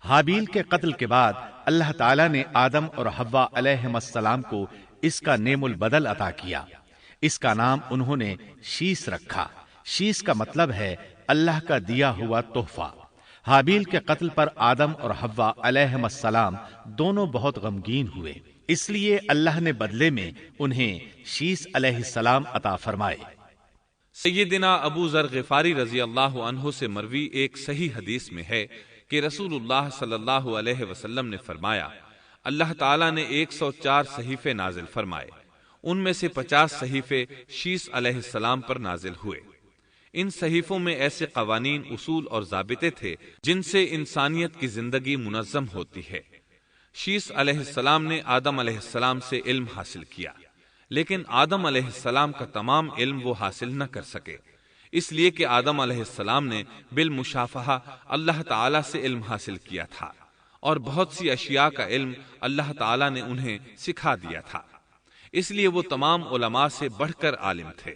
حابیل کے قتل کے بعد اللہ تعالیٰ نے آدم اور حوا علیہم السلام کو اس کا نعم البدل عطا کیا۔ اس کا نام انہوں نے شیس رکھا۔ شیس کا مطلب ہے اللہ کا دیا ہوا تحفہ۔ حابیل کے قتل پر آدم اور حوا علیہم السلام دونوں بہت غمگین ہوئے، اس لیے اللہ نے بدلے میں انہیں شیس علیہ السلام عطا فرمائے۔ سیدنا ابو ذر غفاری رضی اللہ عنہ سے مروی ایک صحیح حدیث میں ہے کہ رسول اللہ صلی اللہ علیہ وسلم نے فرمایا، اللہ تعالیٰ نے 104 صحیفے نازل فرمائے، ان میں سے 50 صحیفے شیس علیہ السلام پر نازل ہوئے۔ ان صحیفوں میں ایسے قوانین، اصول اور ضابطے تھے جن سے انسانیت کی زندگی منظم ہوتی ہے۔ شیس علیہ السلام نے آدم علیہ السلام سے علم حاصل کیا، لیکن آدم علیہ السلام کا تمام علم وہ حاصل نہ کر سکے، اس لیے کہ آدم علیہ السلام نے بالمشافہہ اللہ تعالیٰ سے علم حاصل کیا تھا، اور بہت سی اشیاء کا علم اللہ تعالیٰ نے انہیں سکھا دیا تھا، اس لیے وہ تمام علماء سے بڑھ کر عالم تھے۔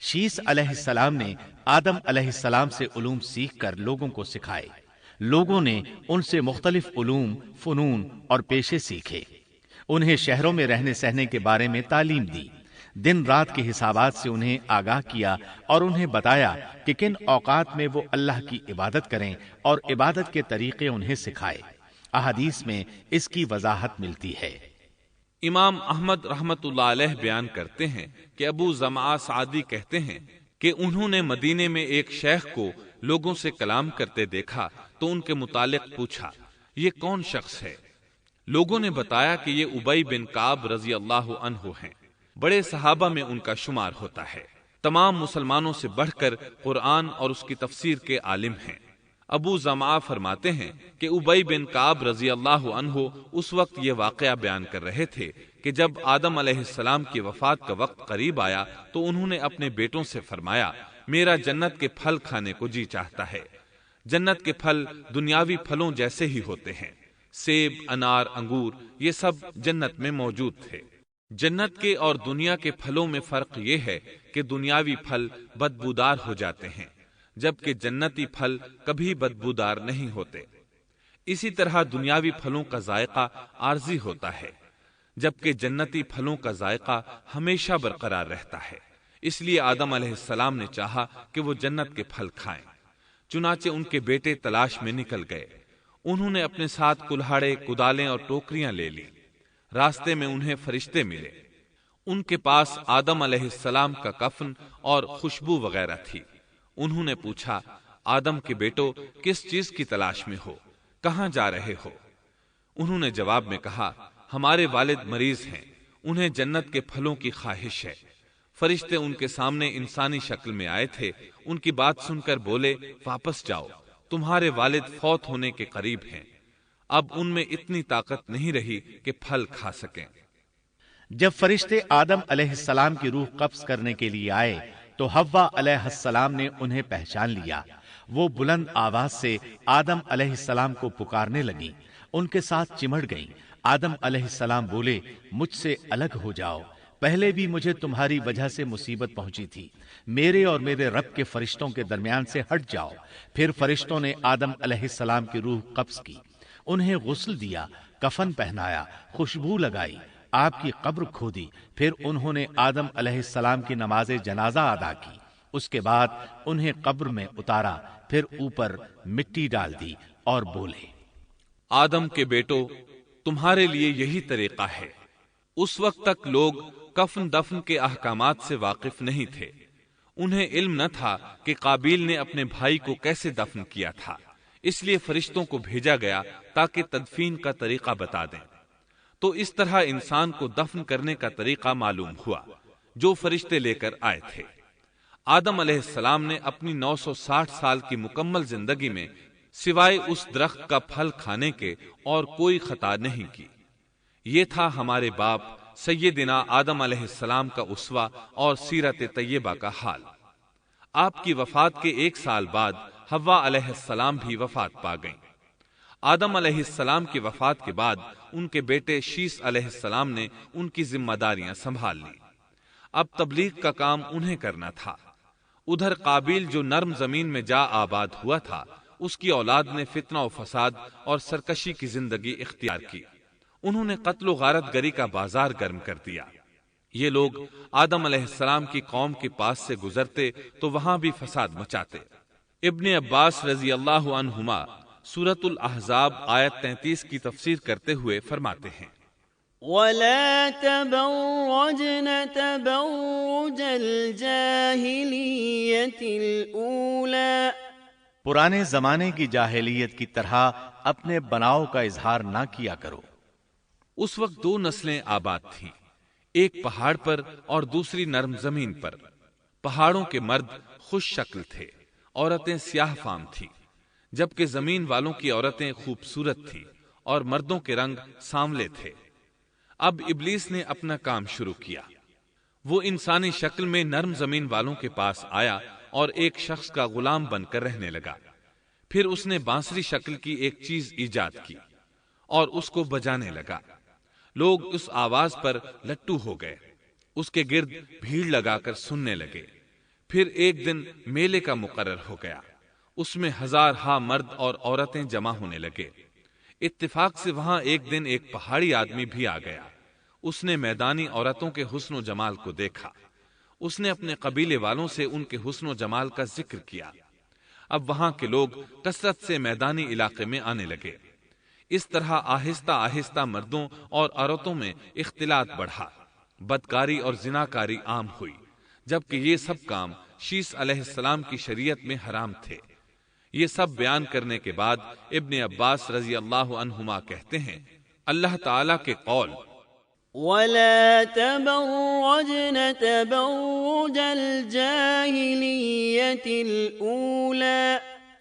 شیس علیہ السلام نے آدم علیہ السلام سے علوم سیکھ کر لوگوں کو سکھائے۔ لوگوں نے ان سے مختلف علوم، فنون اور پیشے سیکھے۔ انہیں شہروں میں رہنے سہنے کے بارے میں تعلیم دی، دن رات کے حسابات سے انہیں آگاہ کیا اور انہیں بتایا کہ کن اوقات میں وہ اللہ کی عبادت کریں اور عبادت کے طریقے انہیں سکھائے۔ احادیث میں اس کی وضاحت ملتی ہے۔ امام احمد رحمت اللہ علیہ بیان کرتے ہیں کہ ابو زمعہ سعدی کہتے ہیں کہ انہوں نے مدینے میں ایک شیخ کو لوگوں سے کلام کرتے دیکھا تو ان کے متعلق پوچھا، یہ کون شخص ہے؟ لوگوں نے بتایا کہ یہ ابی بن کعب رضی اللہ عنہ ہیں، بڑے صحابہ میں ان کا شمار ہوتا ہے، تمام مسلمانوں سے بڑھ کر قرآن اور اس کی تفسیر کے عالم ہیں۔ ابو زمعہ فرماتے ہیں کہ ابی بن کعب رضی اللہ عنہ اس وقت یہ واقعہ بیان کر رہے تھے کہ جب آدم علیہ السلام کی وفات کا وقت قریب آیا تو انہوں نے اپنے بیٹوں سے فرمایا، میرا جنت کے پھل کھانے کو جی چاہتا ہے۔ جنت کے پھل دنیاوی پھلوں جیسے ہی ہوتے ہیں، سیب، انار، انگور، یہ سب جنت میں موجود تھے۔ جنت کے اور دنیا کے پھلوں میں فرق یہ ہے کہ دنیاوی پھل بدبودار ہو جاتے ہیں، جبکہ جنتی پھل کبھی بدبودار نہیں ہوتے۔ اسی طرح دنیاوی پھلوں کا ذائقہ عارضی ہوتا ہے، جبکہ جنتی پھلوں کا ذائقہ ہمیشہ برقرار رہتا ہے۔ اس لیے آدم علیہ السلام نے چاہا کہ وہ جنت کے پھل کھائیں، چنانچہ ان کے بیٹے تلاش میں نکل گئے۔ انہوں نے اپنے ساتھ کلہاڑے، کدالیں اور ٹوکریاں لے لی۔ راستے میں انہیں فرشتے ملے، ان کے پاس آدم علیہ السلام کا کفن اور خوشبو وغیرہ تھی۔ انہوں نے پوچھا، آدم کے بیٹو، کس چیز کی تلاش میں ہو؟ کہاں جا رہے ہو؟ انہوں نے جواب میں کہا، ہمارے والد مریض ہیں، انہیں جنت کے پھلوں کی خواہش ہے۔ فرشتے ان کے سامنے انسانی شکل میں آئے تھے، ان کی بات سن کر بولے، واپس جاؤ، تمہارے والد فوت ہونے کے قریب ہیں، اب ان میں اتنی طاقت نہیں رہی کہ پھل کھا سکیں۔ جب فرشتے آدم علیہ السلام کی روح قبض کرنے کے لیے آئے تو حوا علیہ السلام نے انہیں پہچان لیا۔ وہ بلند آواز سے آدم علیہ السلام کو پکارنے لگی، ان کے ساتھ چمٹ گئیں۔ آدم علیہ السلام بولے، مجھ سے الگ ہو جاؤ، پہلے بھی مجھے تمہاری وجہ سے مصیبت پہنچی تھی، میرے اور میرے رب کے فرشتوں کے درمیان سے ہٹ جاؤ۔ پھر فرشتوں نے آدم علیہ السلام کی روح قبض کی، انہیں غسل دیا، کفن پہنایا، خوشبو لگائی، آپ کی قبر کھودی، پھر انہوں نے آدم علیہ السلام کی نماز جنازہ ادا کی، اس کے بعد انہیں قبر میں اتارا، پھر اوپر مٹی ڈال دی اور بولے، آدم کے بیٹو، تمہارے لیے یہی طریقہ ہے۔ اس وقت تک لوگ کفن دفن کے احکامات سے واقف نہیں تھے، انہیں علم نہ تھا کہ قابیل نے اپنے بھائی کو کیسے دفن کیا تھا، اس لیے فرشتوں کو بھیجا گیا تاکہ تدفین کا طریقہ بتا دیں۔ تو اس طرح انسان کو دفن کرنے کا طریقہ معلوم ہوا جو فرشتے لے کر آئے تھے۔ آدم علیہ السلام نے اپنی 960 سال کی مکمل زندگی میں سوائے اس درخت کا پھل کھانے کے اور کوئی خطا نہیں کی۔ یہ تھا ہمارے باپ سیدنا آدم علیہ السلام کا اسوہ اور سیرت طیبہ کا حال۔ آپ کی وفات کے 1 سال بعد حوا علیہ السلام بھی وفات پا گئیں۔ آدم علیہ السلام کی وفات کے بعد ان کے بیٹے شیس علیہ السلام نے ان کی ذمہ داریاں سنبھال لی۔ اب تبلیغ کا کام انہیں کرنا تھا۔ ادھر قابیل جو نرم زمین میں جا آباد ہوا تھا، اس کی اولاد نے فتنہ و فساد اور سرکشی کی زندگی اختیار کی۔ انہوں نے قتل و غارت گری کا بازار گرم کر دیا۔ یہ لوگ آدم علیہ السلام کی قوم کے پاس سے گزرتے تو وہاں بھی فساد مچاتے۔ ابن عباس رضی اللہ عنہما سورۃ الاحزاب آیت 33 کی تفسیر کرتے ہوئے فرماتے ہیں، وَلَا تَبَرَّجْنَ تَبَرُّجَ الْجَاهِلِيَّةِ الْأُولَى، پرانے زمانے کی جاہلیت کی طرح اپنے بناؤ کا اظہار نہ کیا کرو۔ اس وقت دو نسلیں آباد تھیں، ایک پہاڑ پر اور دوسری نرم زمین پر۔ پہاڑوں کے مرد خوش شکل تھے، عورتیں سیاہ فام تھیں، جبکہ زمین والوں کی عورتیں خوبصورت تھیں اور مردوں کے رنگ سانولے تھے۔ اب ابلیس نے اپنا کام شروع کیا۔ وہ انسانی شکل میں نرم زمین والوں کے پاس آیا اور ایک شخص کا غلام بن کر رہنے لگا۔ پھر اس نے بانسری شکل کی ایک چیز ایجاد کی اور اس کو بجانے لگا۔ لوگ اس آواز پر لٹو ہو گئے، اس کے گرد بھیڑ لگا کر سننے لگے۔ پھر ایک دن میلے کا مقرر ہو گیا، اس میں ہزارہا مرد اور عورتیں جمع ہونے لگے۔ اتفاق سے وہاں ایک دن ایک پہاڑی آدمی بھی آ گیا۔ اس نے میدانی عورتوں کے حسن و جمال کو دیکھا۔ اس نے اپنے قبیلے والوں سے ان کے حسن و جمال کا ذکر کیا۔ اب وہاں کے لوگ کثرت سے میدانی علاقے میں آنے لگے۔ اس طرح آہستہ آہستہ مردوں اور عورتوں میں اختلاط بڑھا، بدکاری اور زناکاری عام ہوئی، جبکہ یہ سب کام شیس علیہ السلام کی شریعت میں حرام تھے۔ یہ سب بیان کرنے کے بعد ابن عباس رضی اللہ عنہما کہتے ہیں، اللہ تعالیٰ کے قول وَلَا تَبَرَّجْنَ تَبَرُّجَ الْجَاهِلِيَّةِ الْأُولَى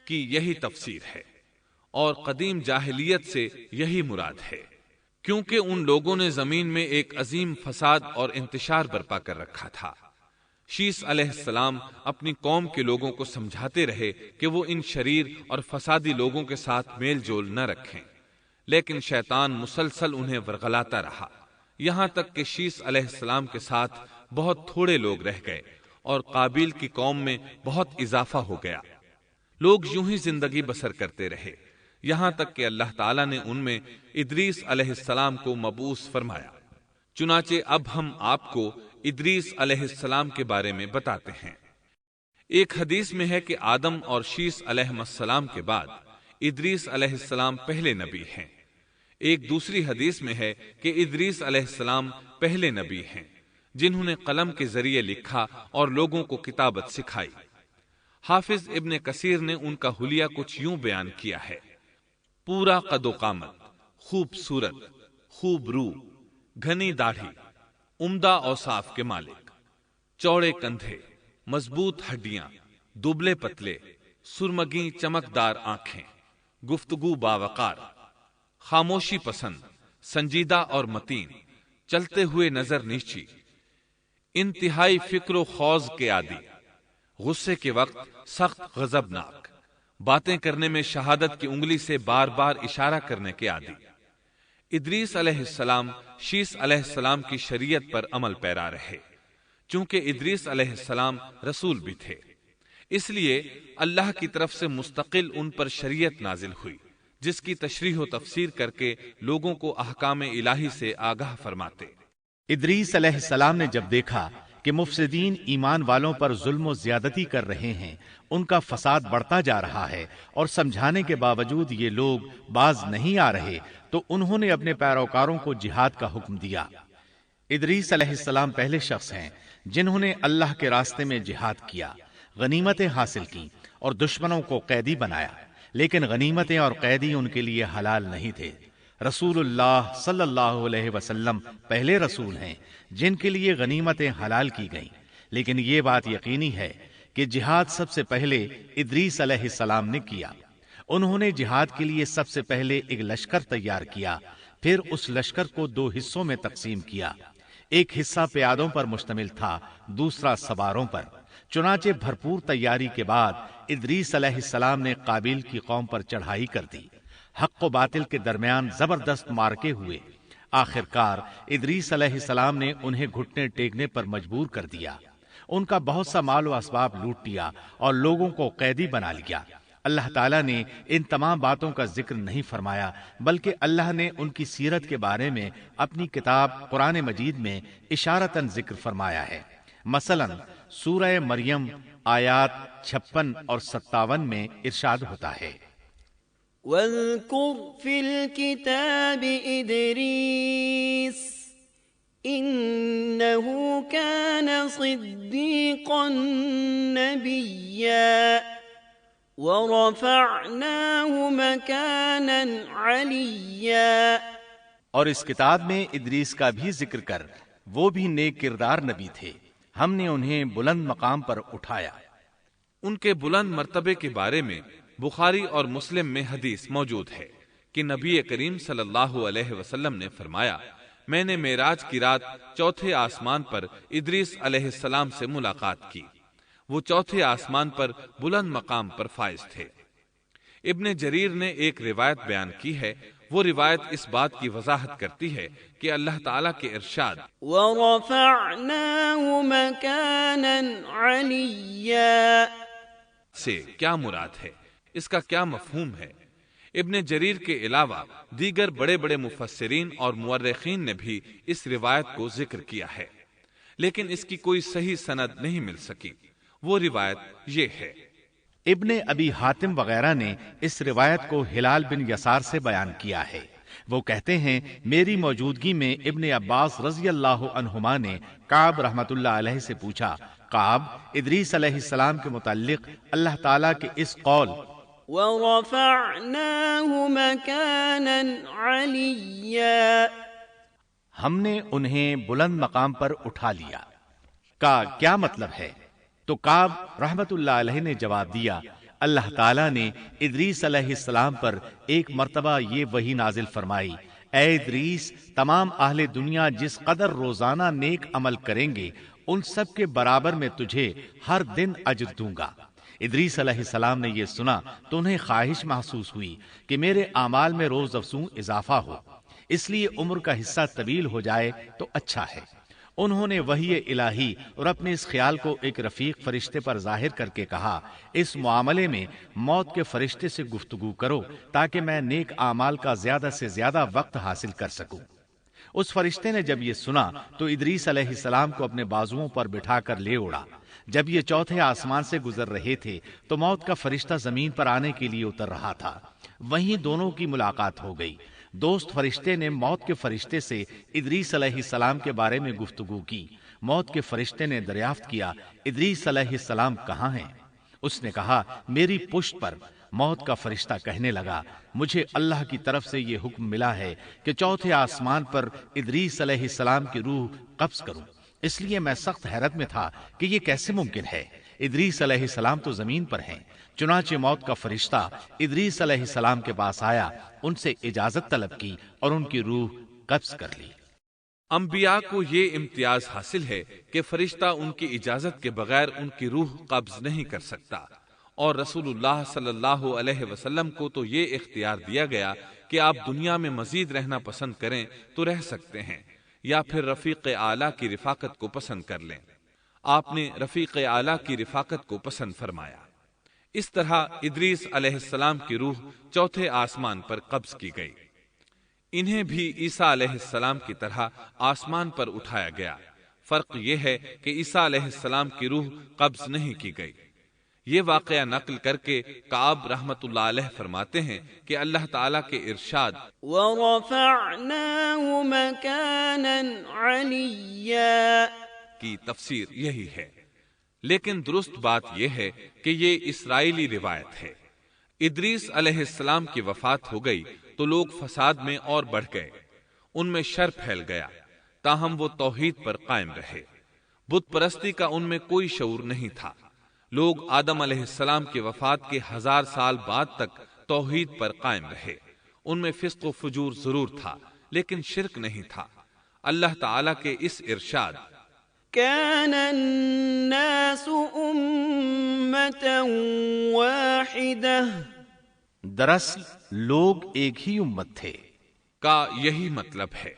کی یہی تفسیر ہے، اور قدیم جاہلیت سے یہی مراد ہے، کیونکہ ان لوگوں نے زمین میں ایک عظیم فساد اور انتشار برپا کر رکھا تھا۔ شیس علیہ السلام اپنی قوم کے لوگوں کو سمجھاتے رہے کہ وہ ان شریر اور فسادی لوگوں کے ساتھ میل جول نہ رکھیں، لیکن شیطان مسلسل انہیں ورغلاتا رہا، یہاں تک کہ شیس علیہ السلام کے ساتھ بہت تھوڑے لوگ رہ گئے اور قابیل کی قوم میں بہت اضافہ ہو گیا۔ لوگ یوں ہی زندگی بسر کرتے رہے، یہاں تک کہ اللہ تعالیٰ نے ان میں ادریس علیہ السلام کو مبعوث فرمایا۔ چنانچہ اب ہم آپ کو ادریس علیہ السلام کے بارے میں بتاتے ہیں۔ ایک حدیث میں ہے کہ آدم اور شیس علیہ السلام کے بعد ادریس علیہ السلام پہلے نبی ہیں۔ ایک دوسری حدیث میں ہے کہ ادریس علیہ السلام پہلے نبی ہیں جنہوں نے قلم کے ذریعے لکھا اور لوگوں کو کتابت سکھائی۔ حافظ ابن کثیر نے ان کا حلیہ کچھ یوں بیان کیا ہے، پورا قد و قامت، خوبصورت، خوب رو، گھنی داڑھی، عمدہ اوصاف کے مالک، چوڑے کندھے، مضبوط ہڈیاں، دبلے پتلے، سرمگی چمکدار آنکھیں، گفتگو باوقار، خاموشی پسند، سنجیدہ اور متین، چلتے ہوئے نظر نیچی، انتہائی فکر و خوض کے عادی، غصے کے وقت سخت غضبناک، باتیں کرنے میں شہادت کی انگلی سے بار بار اشارہ کرنے کے عادی۔ ادریس علیہ السلام شیس علیہ السلام کی شریعت پر عمل پیرا رہے، چونکہ ادریس علیہ السلام رسول بھی تھے، اس لیے اللہ کی طرف سے مستقل ان پر شریعت نازل ہوئی، جس کی تشریح و تفسیر کر کے لوگوں کو احکام الہی سے آگاہ فرماتے۔ ادریس علیہ السلام نے جب دیکھا کہ مفسدین ایمان والوں پر ظلم و زیادتی کر رہے ہیں، ان کا فساد بڑھتا جا رہا ہے اور سمجھانے کے باوجود یہ لوگ باز نہیں آ رہے، تو انہوں نے اپنے پیروکاروں کو جہاد کا حکم دیا۔ ادریس علیہ السلام پہلے شخص ہیں جنہوں نے اللہ کے راستے میں جہاد کیا، غنیمتیں حاصل کی اور دشمنوں کو قیدی بنایا، لیکن غنیمتیں اور قیدی ان کے لیے حلال نہیں تھے۔ رسول اللہ صلی اللہ علیہ وسلم پہلے رسول ہیں جن کے لیے غنیمتیں حلال کی گئیں، لیکن یہ بات یقینی ہے کہ جہاد سب سے پہلے ادریس علیہ السلام نے کیا۔ انہوں نے جہاد کے لیے سب سے پہلے ایک لشکر تیار کیا، پھر اس لشکر کو 2 حصوں میں تقسیم کیا۔ ایک حصہ پیادوں پر مشتمل تھا، دوسرا سواروں پر۔ چنانچہ بھرپور تیاری کے بعد ادریس علیہ السلام نے قابیل کی قوم پر چڑھائی کر دی۔ حق و باطل کے درمیان زبردست مارکے ہوئے۔ آخرکار ادریس علیہ السلام نے انہیں گھٹنے ٹیکنے پر مجبور کر دیا، ان کا بہت سا مال و اسباب لوٹ لیا اور لوگوں کو قیدی بنا لیا۔ اللہ تعالیٰ نے ان تمام باتوں کا ذکر نہیں فرمایا، بلکہ اللہ نے ان کی سیرت کے بارے میں اپنی کتاب قرآن مجید میں اشارتاً ذکر فرمایا ہے۔ مثلاً سورہ مریم آیات 56 اور 57 میں ارشاد ہوتا ہے، واذکر فی الکتاب ادریس انہ کان صدیقا نبیا وَرَفَعْنَاهُ مَكَانًا عَلِيًّا۔ اور اس کتاب میں ادریس کا بھی ذکر کر، وہ بھی نیک کردار نبی تھے، ہم نے انہیں بلند مقام پر اٹھایا۔ ان کے بلند مرتبے کے بارے میں بخاری اور مسلم میں حدیث موجود ہے کہ نبی کریم صلی اللہ علیہ وسلم نے فرمایا، میں نے معراج کی رات چوتھے آسمان پر ادریس علیہ السلام سے ملاقات کی، وہ چوتھے آسمان پر بلند مقام پر فائز تھے۔ ابن جریر نے ایک روایت بیان کی ہے، وہ روایت اس بات کی وضاحت کرتی ہے کہ اللہ تعالیٰ کے ارشاد وَرَفَعْنَاهُ مَكَانًا عَلِيًّا سے کیا مراد ہے، اس کا کیا مفہوم ہے؟ ابن جریر کے علاوہ دیگر بڑے بڑے مفسرین اور مورخین نے بھی اس روایت کو ذکر کیا ہے، لیکن اس کی کوئی صحیح سند نہیں مل سکی۔ وہ روایت یہ ہے۔ ابن ابی حاتم وغیرہ نے اس روایت کو ہلال بن یسار سے بیان کیا ہے، وہ کہتے ہیں میری موجودگی میں ابن عباس رضی اللہ عنہما نے کعب رحمت اللہ علیہ سے پوچھا، کعب، ادریس علیہ السلام کے متعلق اللہ تعالیٰ کے اس قول وَرَفَعْنَاهُ مَكَانًا عَلِيًّا ہم نے انہیں بلند مقام پر اٹھا لیا کا کیا مطلب ہے؟ تو کعب رحمت اللہ علیہ نے جواب دیا، اللہ تعالیٰ نے ادریس علیہ السلام پر ایک مرتبہ یہ وحی نازل فرمائی، اے ادریس، تمام اہل دنیا جس قدر روزانہ نیک عمل کریں گے ان سب کے برابر میں تجھے ہر دن اجر دوں گا۔ ادریس علیہ السلام نے یہ سنا تو انہیں خواہش محسوس ہوئی کہ میرے اعمال میں روز افزوں اضافہ ہو، اس لیے عمر کا حصہ طویل ہو جائے تو اچھا ہے۔ انہوں نے وحی الہی اور اپنے اس خیال کو ایک رفیق فرشتے پر ظاہر کر کے کہا، اس معاملے میں موت کے فرشتے سے گفتگو کرو تاکہ میں نیک اعمال کا زیادہ سے زیادہ وقت حاصل کر سکوں۔ اس فرشتے نے جب یہ سنا تو ادریس علیہ السلام کو اپنے بازوؤں پر بٹھا کر لے اڑا۔ جب یہ چوتھے آسمان سے گزر رہے تھے تو موت کا فرشتہ زمین پر آنے کے لیے اتر رہا تھا، وہیں دونوں کی ملاقات ہو گئی۔ دوست فرشتے نے موت کے فرشتے سے ادریس علیہ السلام کے بارے میں گفتگو کی۔ موت کے فرشتے نے دریافت کیا، ادریس علیہ السلام کہاں ہیں؟ اس نے کہا، میری پشت پر۔ موت کا فرشتہ کہنے لگا، مجھے اللہ کی طرف سے یہ حکم ملا ہے کہ چوتھے آسمان پر ادریس علیہ السلام کی روح قبض کروں، اس لیے میں سخت حیرت میں تھا کہ یہ کیسے ممکن ہے، ادریس علیہ السلام تو زمین پر ہیں۔ چنانچہ موت کا فرشتہ ادریس علیہ السلام کے پاس آیا، ان سے اجازت طلب کی اور ان کی روح قبض کر لی۔ انبیاء کو یہ امتیاز حاصل ہے کہ فرشتہ ان کی اجازت کے بغیر ان کی روح قبض نہیں کر سکتا، اور رسول اللہ صلی اللہ علیہ وسلم کو تو یہ اختیار دیا گیا کہ آپ دنیا میں مزید رہنا پسند کریں تو رہ سکتے ہیں، یا پھر رفیق اعلیٰ کی رفاقت کو پسند کر لیں۔ آپ نے رفیق اعلیٰ کی رفاقت کو پسند فرمایا۔ اس طرح ادریس علیہ السلام کی روح چوتھے آسمان پر قبض کی گئی۔ انہیں بھی عیسیٰ علیہ السلام کی طرح آسمان پر اٹھایا گیا۔ فرق یہ ہے کہ عیسیٰ علیہ السلام کی روح قبض نہیں کی گئی۔ یہ واقعہ نقل کر کے کعب رحمت اللہ علیہ فرماتے ہیں کہ اللہ تعالیٰ کے ارشاد وَرَفَعْنَاهُ مَكَانًا عَلِيًّا کی تفسیر یہی ہے، لیکن درست بات یہ ہے کہ یہ اسرائیلی روایت ہے۔ ادریس علیہ السلام کی وفات ہو گئی تو لوگ فساد میں اور بڑھ گئے، ان میں شر پھیل گیا، تاہم وہ توحید پر قائم رہے۔ بت پرستی کا ان میں کوئی شعور نہیں تھا۔ لوگ آدم علیہ السلام کی وفات کے 1000 سال بعد تک توحید پر قائم رہے۔ ان میں فسق و فجور ضرور تھا لیکن شرک نہیں تھا۔ اللہ تعالیٰ کے اس ارشاد كان الناس أمة واحدة دراصل لوگ ایک ہی امت تھے کا یہی مطلب ہے۔